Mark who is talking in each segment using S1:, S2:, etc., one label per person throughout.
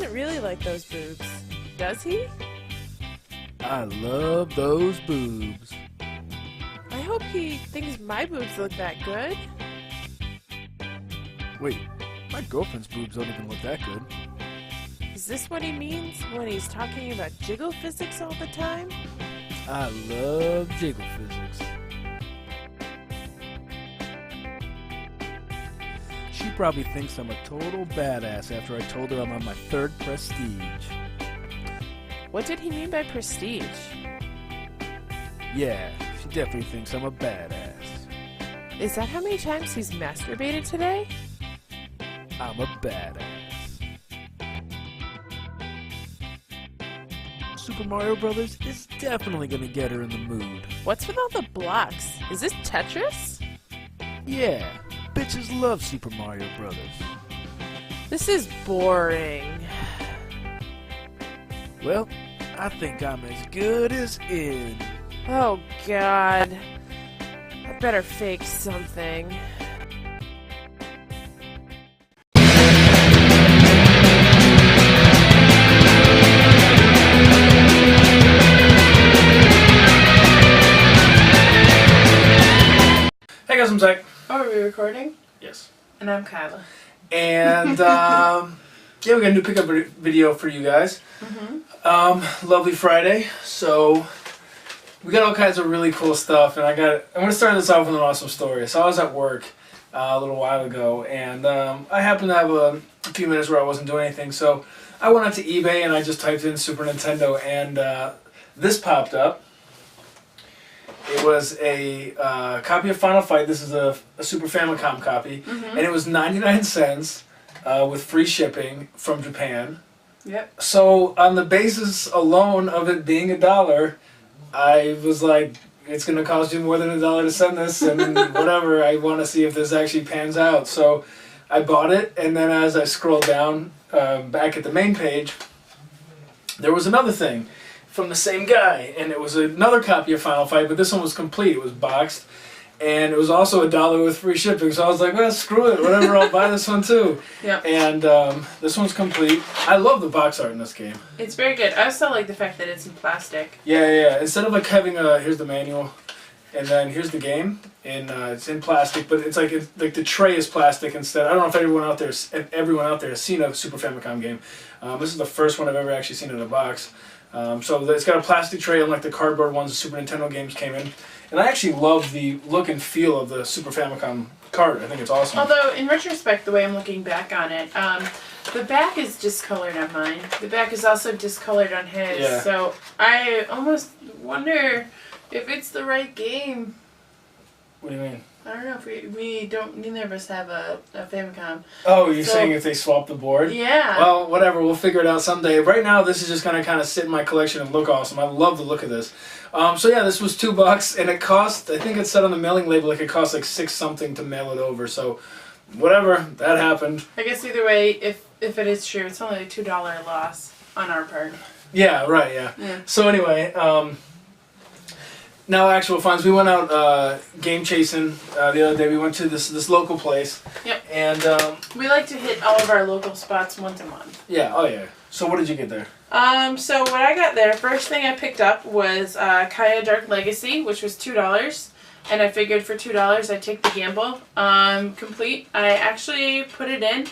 S1: doesn't really like those boobs, does he?
S2: I love those boobs.
S1: I hope he thinks my boobs look that good.
S2: Wait, my girlfriend's boobs don't even look that good.
S1: Is this what he means when he's talking about jiggle physics all the time?
S2: I love jiggle physics. She probably thinks I'm a total badass after I told her I'm on my 3rd prestige.
S1: What did he mean by prestige?
S2: Yeah, she definitely thinks I'm a badass.
S1: Is that how many times he's masturbated today?
S2: I'm a badass. Super Mario Brothers is definitely gonna get her in the mood.
S1: What's with all the blocks? Is this Tetris?
S2: Yeah, bitches love Super Mario Brothers.
S1: This is boring.
S2: Well, I think I'm as good as in.
S1: Oh god. I better fake something.
S3: Hey guys, I'm Zach.
S1: Oh, are we recording?
S3: Yes.
S1: And I'm Kyla.
S3: And yeah, we got a new pickup video for you guys. Lovely Friday. So we got all kinds of really cool stuff, and I'm gonna start this off with an awesome story. So I was at work a little while ago, and I happened to have a few minutes where I wasn't doing anything. So I went out to eBay and I just typed in Super Nintendo, and this popped up. It was a copy of Final Fight. This is a Super Famicom copy, and it was 99 cents with free shipping from Japan.
S1: Yep.
S3: So on the basis alone of it being $1, I was like, it's going to cost you more than $1 to send this, and whatever. I want to see if this actually pans out. So I bought it, and then as I scrolled down back at the main page, there was another thing from the same guy, and it was another copy of Final Fight, but this one was complete. It was boxed, and it was also $1 with free shipping. So I was like, well, screw it, whatever, I'll buy this one too.
S1: Yep.
S3: And this one's complete. I love the box art in this game.
S1: It's very good. I also like the fact that it's in plastic.
S3: Yeah. Instead of like having here's the manual, and then here's the game, and it's in plastic, but it's like the tray is plastic instead. I don't know if everyone out there has seen a Super Famicom game. This is the first one I've ever actually seen in a box. So it's got a plastic tray, unlike the cardboard ones the Super Nintendo games came in. And I actually love the look and feel of the Super Famicom cart. I think it's awesome.
S4: Although, in retrospect, the way I'm looking back on it, the back is discolored on mine. The back is also discolored on his.
S3: Yeah.
S4: So I almost wonder if it's the right game.
S3: What do you mean?
S4: I don't know if we don't. Neither of us have a Famicom.
S3: Oh, you're saying if they swap the board?
S4: Yeah.
S3: Well, whatever. We'll figure it out someday. Right now, this is just gonna kind of sit in my collection and look awesome. I love the look of this. So yeah, this was $2, and it cost. I think it said on the mailing label like it cost like $6 something to mail it over. So, whatever. That happened.
S4: I guess either way, if it is true, it's only a $2 loss on our part.
S3: Yeah. Right. Yeah. So anyway. Now actual funds. We went out game chasing the other day. We went to this local place.
S4: Yep.
S3: And
S4: we like to hit all of our local spots once a month.
S3: yeah. Oh yeah. So what did you get there?
S4: So what I got there, first thing I picked up was Kaya Dark Legacy, which was $2. And I figured for $2 I'd take the gamble. Complete. I actually put it in,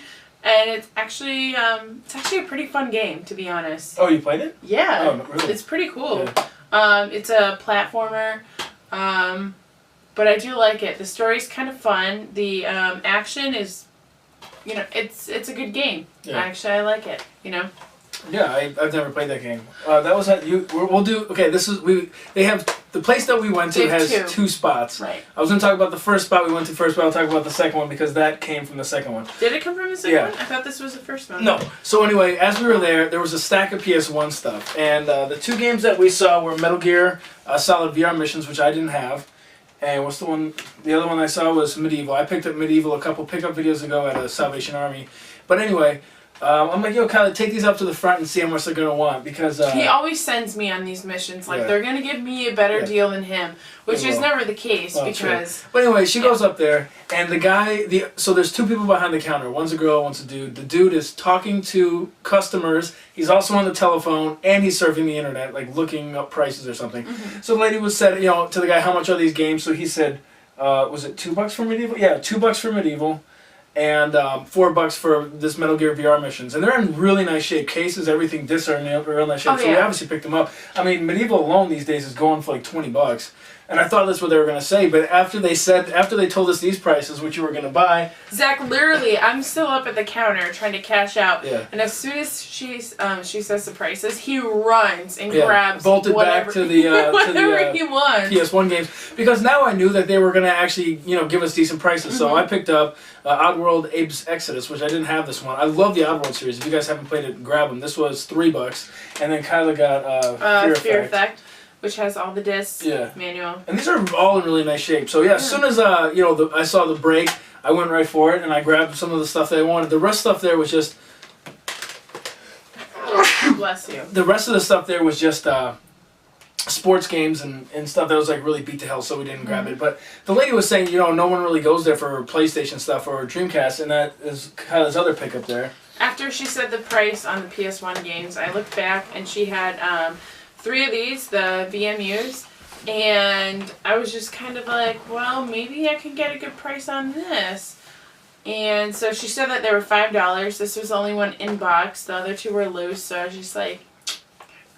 S4: and it's actually a pretty fun game, to be honest.
S3: Oh, you played it?
S4: Yeah.
S3: Oh, really?
S4: It's pretty cool.
S3: Yeah.
S4: It's a platformer, but I do like it. The story's kind of fun. The action is, it's a good game.
S3: Yeah.
S4: Actually, I like it.
S3: Yeah, I've never played that game. That was at you. We'll do. Okay, They have the place that we went to has two spots.
S4: Right.
S3: I was gonna talk about the first spot we went to first, but I'll talk about the second one because that came from the second one.
S4: Did it come from the second one? I thought this was the first one.
S3: No. So anyway, as we were there was a stack of PS1 stuff, and the two games that we saw were Metal Gear Solid VR Missions, which I didn't have, and what's the one? The other one I saw was Medieval. I picked up Medieval a couple pickup videos ago at a Salvation Army, but anyway. I'm like, yo, Kylie, take these up to the front and see how much they're gonna want because
S4: he always sends me on these missions like
S3: Yeah.
S4: they're gonna give me a better
S3: Yeah.
S4: deal than him, which
S3: They
S4: is
S3: will.
S4: never the case
S3: Well,
S4: because.
S3: But anyway, she goes up there, and the guy, so there's two people behind the counter. One's a girl, one's a dude. The dude is talking to customers. He's also on the telephone, and he's surfing the internet, like looking up prices or something.
S4: Mm-hmm.
S3: So the lady was said, to the guy, how much are these games? So he said, was it $2 for Medieval? Yeah, $2 for Medieval. And $4 for this Metal Gear VR missions, and they're in really nice shape. Cases, everything, discs are in real nice shape.
S4: Oh,
S3: So we
S4: yeah.
S3: obviously picked them up. I mean, Medieval alone these days is going for like $20, and I thought that's what they were gonna say. But after they told us these prices, which you were gonna buy,
S4: Zach, literally, I'm still up at the counter trying to cash out,
S3: Yeah.
S4: and as soon as she says the prices, he runs and
S3: Yeah,
S4: grabs
S3: bolted
S4: whatever,
S3: back to the
S4: whatever he wants.
S3: PS1 games, because now I knew that they were gonna actually give us decent prices. So I picked up Oddworld Abe's Exodus, which I didn't have this one. I love the Oddworld series. If you guys haven't played it, grab them. This was $3, and then Kyla got
S4: Fear Effect, which has all the discs,
S3: Yeah.
S4: manual.
S3: And these are all in really nice shape. So yeah, as soon as I saw the break, I went right for it and I grabbed some of the stuff that I wanted. The rest stuff there was just
S4: Bless you.
S3: the rest of the stuff there was just sports games and stuff that was like really beat to hell, so we didn't grab it. But the lady was saying, no one really goes there for PlayStation stuff or Dreamcast, and that is kind of this other pickup there.
S4: After she said the price on the PS1 games, I looked back and she had 3 of these, the VMUs, and I was just kind of like, well, maybe I can get a good price on this. And so she said that they were $5. This was the only one in box. The other 2 were loose, so I was just like,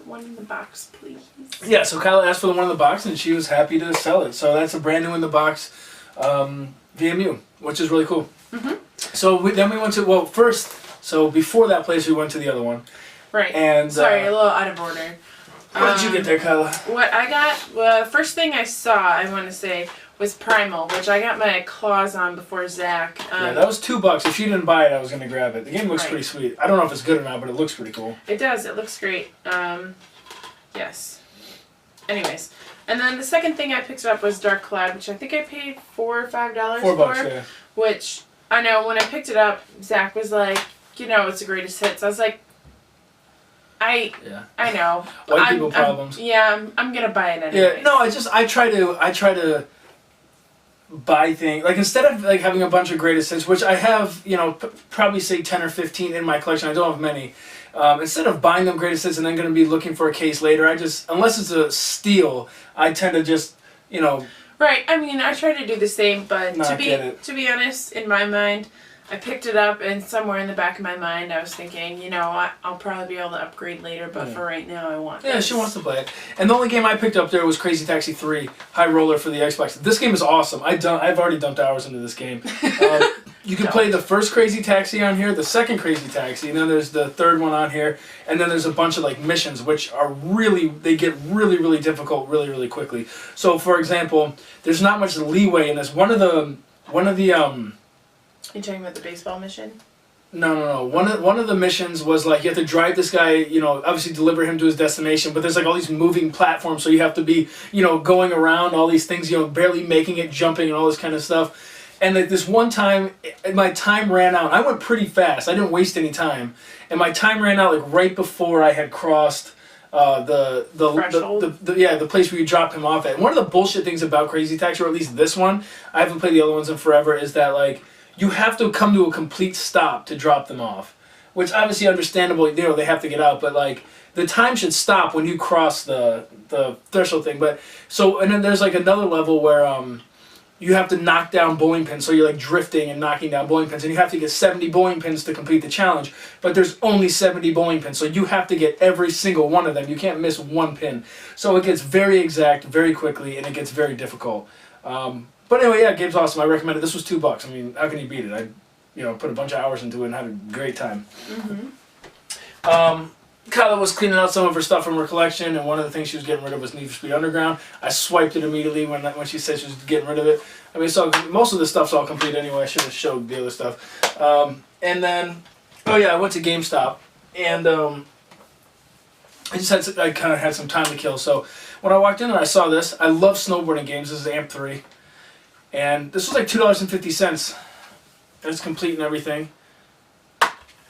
S4: one in the box, please.
S3: Yeah, so Kyla asked for the one in the box, and she was happy to sell it. So that's a brand new in the box VMU, which is really cool.
S4: Mm-hmm.
S3: So then we went to, so before that place, we went to the other one.
S4: Right.
S3: And
S4: Sorry, a little out of order.
S3: What did you get there, Kyla?
S4: What I got, well, first thing I saw, I want to say, was Primal, which I got my claws on before Zach.
S3: Yeah, that was $2. If she didn't buy it, I was going to grab it. The game looks
S4: Right.
S3: pretty sweet. I don't know if it's good or not, but it looks pretty cool.
S4: It does. It looks great. Yes. Anyways. And then the second thing I picked up was Dark Cloud, which I think I paid $4 or $5
S3: $4,
S4: for.
S3: yeah.
S4: Which, I know, when I picked it up, Zach was like, it's the greatest hits. I was like, I know.
S3: White people problems.
S4: I'm going to buy it anyway.
S3: Yeah, no, I try to buy things, like instead of like having a bunch of greatest hits, which I have, probably say 10 or 15 in my collection. I don't have many. Instead of buying them greatest hits and then going to be looking for a case later, unless it's a steal, I tend to just,
S4: Right. I mean, I try to do the same, but
S3: Not get it.
S4: to be honest, in my mind, I picked it up, and somewhere in the back of my mind, I was thinking, I'll probably be able to upgrade later, but for right now, I want
S3: Yeah,
S4: this.
S3: she wants to play it. And the only game I picked up there was Crazy Taxi 3 High Roller for the Xbox. This game is awesome. I've already dumped hours into this game. You can play the first Crazy Taxi on here, the second Crazy Taxi, and then there's the third one on here, and then there's a bunch of like missions which are they get really, really difficult really, really quickly. So for example, there's not much leeway in this. One of the
S4: You talking about the baseball mission?
S3: No. One of the missions was like you have to drive this guy, obviously deliver him to his destination, but there's like all these moving platforms, so you have to be, going around all these things, barely making it, jumping and all this kind of stuff. And like this one time, my time ran out. I went pretty fast. I didn't waste any time, and my time ran out like right before I had crossed the place where you drop him off at. And one of the bullshit things about Crazy Taxi, or at least this one, I haven't played the other ones in forever, is that like you have to come to a complete stop to drop them off, which obviously understandable. They have to get out, but like the time should stop when you cross the threshold thing. But and then there's like another level where you have to knock down bowling pins, so you're like drifting and knocking down bowling pins, and you have to get 70 bowling pins to complete the challenge, but there's only 70 bowling pins, so you have to get every single one of them. You can't miss one pin. So it gets very exact very quickly, and it gets very difficult. But anyway, yeah, game's awesome. I recommend it. This was $2. I mean, how can you beat it? I put a bunch of hours into it and had a great time.
S4: Mm-hmm.
S3: Kyla was cleaning out some of her stuff from her collection, and one of the things she was getting rid of was Need for Speed Underground. I swiped it immediately when she said she was getting rid of it. I mean, so most of the stuff's all complete anyway. I should have showed the other stuff. And then, I went to GameStop, and I kind of had some time to kill. So when I walked in there, I saw this. I love snowboarding games. This is Amp 3, and this was like $2.50. It's complete and everything,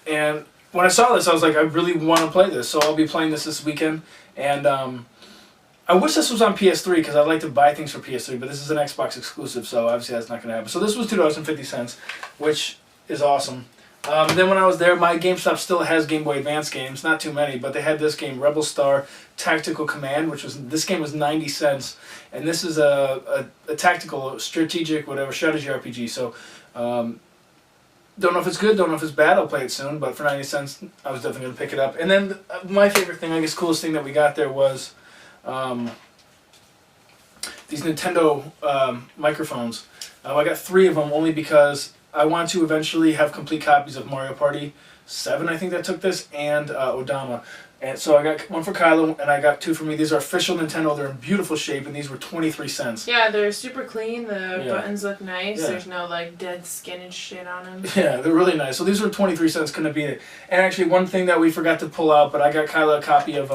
S3: and when I saw this, I was like, I really want to play this, so I'll be playing this weekend. And I wish this was on PS3 because I'd like to buy things for PS3, but this is an Xbox exclusive, so obviously that's not going to happen. So this was $2.50, which is awesome. Then when I was there, my GameStop still has Game Boy Advance games, not too many, but they had this game, Rebel Star Tactical Command, this game was 90 cents, and this is a tactical, strategic, whatever, strategy RPG, so don't know if it's good, don't know if it's bad, I'll play it soon, but for 90 cents, I was definitely going to pick it up. And then my favorite thing, I guess coolest thing that we got there was these Nintendo microphones. I got 3 of them only because I want to eventually have complete copies of Mario Party 7, I think that took this, and Odama. And so I got one for Kylo, and I got 2 for me. These are official Nintendo. They're in beautiful shape, and these were 23 cents.
S4: Yeah, they're super clean. The buttons look nice.
S3: Yeah.
S4: There's no like dead skin and shit on them.
S3: Yeah, they're really nice. So these were 23 cents. Couldn't beat it. And actually, one thing that we forgot to pull out, but I got Kylo a copy of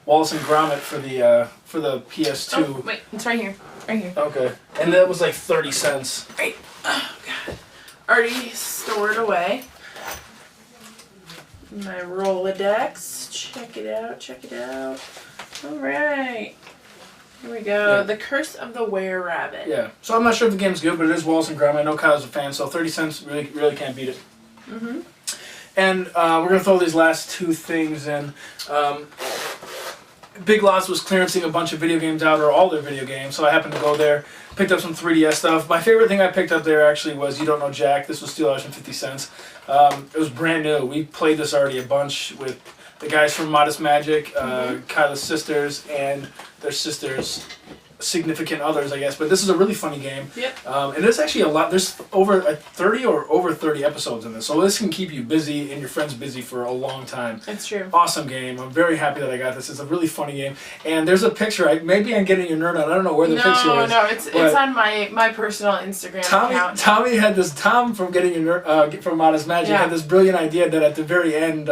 S3: Wallace and Gromit for the PS2.
S4: Oh, wait, it's right here. Right here.
S3: Okay, and that was like 30 cents.
S4: Right. Oh god. Already stored away. My Rolodex. Check it out, check it out. Alright. Here we go.
S3: Yeah.
S4: The Curse of the Were-Rabbit.
S3: Yeah. So I'm not sure if the game's good, but it is Wallace and Gromit. I know Kyle's a fan, so 30 cents really can't beat it.
S4: Mm-hmm.
S3: And we're going to throw these last 2 things in. Big Lots was clearancing a bunch of video games out, or all their video games, so I happened to go there, picked up some 3DS stuff. My favorite thing I picked up there actually was You Don't Know Jack. This was $2.50. It was brand new. We played this already a bunch with the guys from Modest Magic, Kyla's sisters, and their sisters' significant others, I guess. But this is a really funny game.
S4: Yep.
S3: And there's actually a lot. There's over 30 episodes in this. So this can keep you busy and your friends busy for a long time.
S4: It's true.
S3: Awesome game. I'm very happy that I got this. It's a really funny game. And there's a picture. Maybe I'm getting your nerd on. I don't know where the picture is.
S4: No, it's on my personal Instagram account.
S3: Tommy had this. Tom from Getting Your Nerd from Modest Magic had this brilliant idea that at the very end,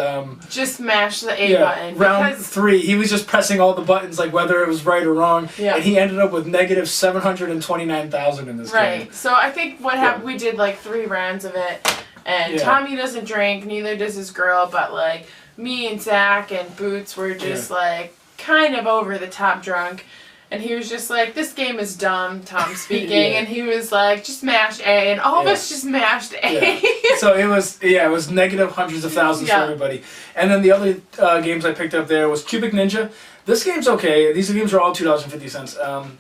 S4: just mash the A button.
S3: Round 3, he was just pressing all the buttons, like whether it was right or wrong.
S4: Yeah.
S3: And he ended up with negative 729,000 in this game.
S4: Right. So I think what happened, we did like 3 rounds of it, and Tommy doesn't drink, neither does his girl, but like me and Zach and Boots were just like kind of over the top drunk. And he was just like, this game is dumb, Tom speaking. And he was like, just mash A. And all of us just mashed A.
S3: Yeah. So it was negative hundreds of thousands for everybody. And then the other games I picked up there was Cubic Ninja. This game's okay. These games are all $2.50.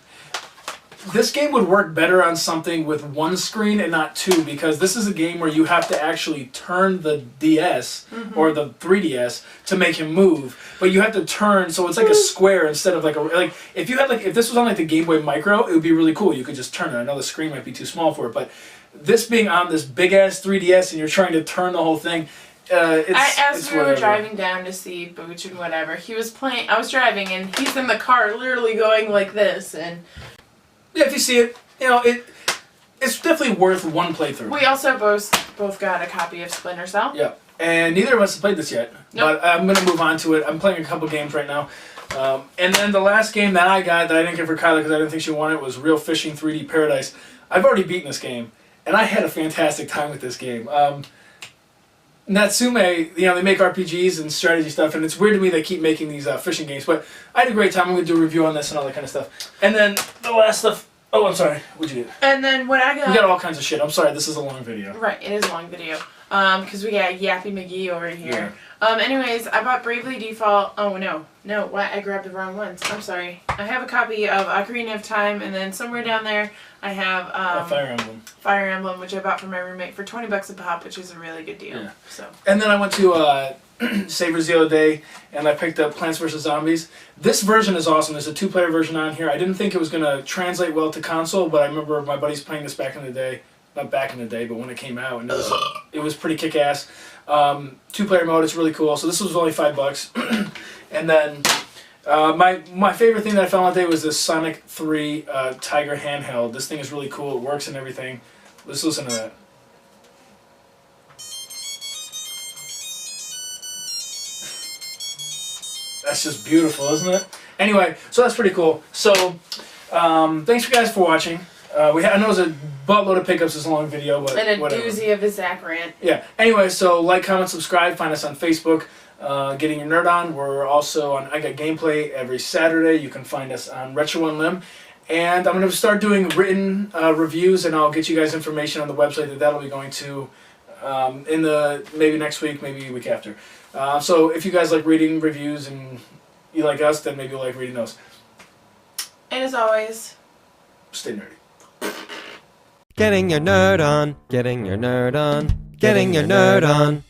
S3: This game would work better on something with 1 screen and not 2, because this is a game where you have to actually turn the DS or the 3DS to make him move. But you have to turn, so it's like a square instead of like if you had if this was on like the Game Boy Micro, it would be really cool. You could just turn it. I know the screen might be too small for it, but this being on this big ass 3DS and you're trying to turn the whole thing. As
S4: we were driving down to see Booch and whatever, he was playing. I was driving and he's in the car, literally going like this and.
S3: Yeah, if you see it, it's definitely worth 1 playthrough.
S4: We also both got a copy of Splinter Cell.
S3: Yeah, and neither of us have played this yet, but I'm going to move on to it. I'm playing a couple games right now. And then the last game that I got that I didn't get for Kyla because I didn't think she wanted was Real Fishing 3D Paradise. I've already beaten this game, and I had a fantastic time with this game. Natsume, they make RPGs and strategy stuff, and it's weird to me they keep making these fishing games, but I had a great time. I'm going to do a review on this and all that kind of stuff. And then the last stuff, oh, I'm sorry, what'd you get?
S4: And then what I got...
S3: We got all kinds of shit. I'm sorry, this is a long video.
S4: Right, it is a long video. Because we got Yappy McGee over here. Anyways, I bought Bravely Default. Oh, no, what? I grabbed the wrong ones. I'm sorry. I have a copy of Ocarina of Time, and then somewhere down there, I have
S3: Fire Emblem.
S4: Fire Emblem, which I bought from my roommate for $20 a pop, which is a really good deal.
S3: Yeah.
S4: So.
S3: And then I went to Savers the other day, and I picked up Plants vs. Zombies. This version is awesome. There's a 2-player version on here. I didn't think it was going to translate well to console, but I remember my buddies playing this back in the day. Not back in the day, but when it came out, and it was pretty kick-ass. 2-player mode, it's really cool. So this was only $5. And then my favorite thing that I found out today was this Sonic 3 Tiger handheld. This thing is really cool. It works and everything. Let's listen to that. That's just beautiful, isn't it? Anyway, so that's pretty cool. So, thanks you guys for watching. I know it was a buttload of pickups this long video, but
S4: And a
S3: whatever.
S4: doozy of a Zach rant.
S3: Yeah. Anyway, so like, comment, subscribe. Find us on Facebook. Getting Your Nerd On. We're also on I Got Gameplay every Saturday. You can find us on Retro One Limb. And I'm going to start doing written reviews, and I'll get you guys information on the website that'll be going to in the maybe next week, maybe a week after. So if you guys like reading reviews and you like us, then maybe you'll like reading those.
S4: And as always,
S3: Stay nerdy.
S5: Getting your nerd on, getting your nerd on, getting your nerd on.